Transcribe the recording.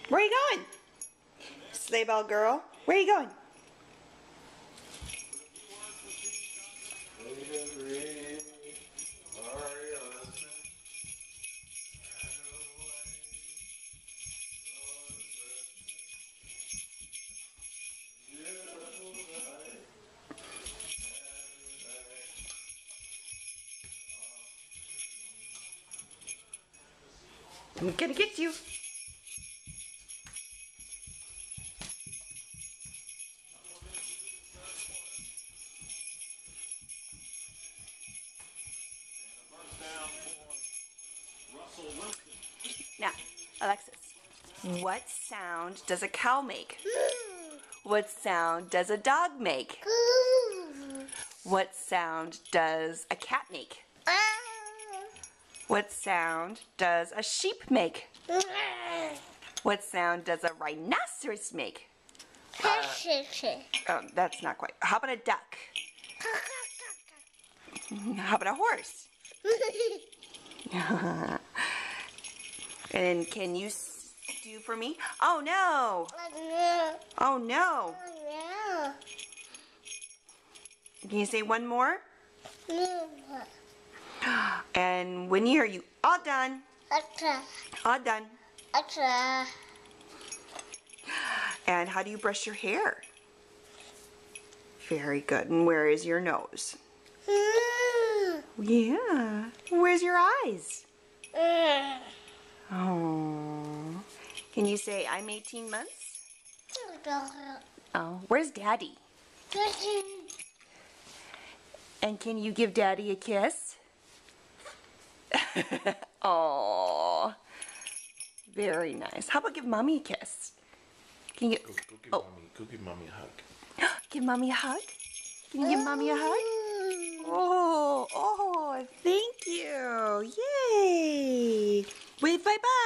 Where are you going? Sleigh bell girl, where are you going? I'm gonna get you. Now, Alexis, what sound does a cow make? What sound does a dog make? What sound does a cat make? What sound does a sheep make? What sound does a rhinoceros make? Oh, that's not quite. How about a duck? How about a horse? And can you do for me? Oh no! Oh no! Can you say one more? And when are you all done? All done. And how do you brush your hair? Very good. And where is your nose? Yeah. Where's your eyes? Oh. Can you say I'm 18 months? Oh. Where's Daddy? And can you give Daddy a kiss? Oh. Very nice. How about give Mommy a kiss? Can you Go give Mommy a hug. give Mommy a hug? Can you give Mommy a hug? Oh, thank you. Yay. Wave bye-bye.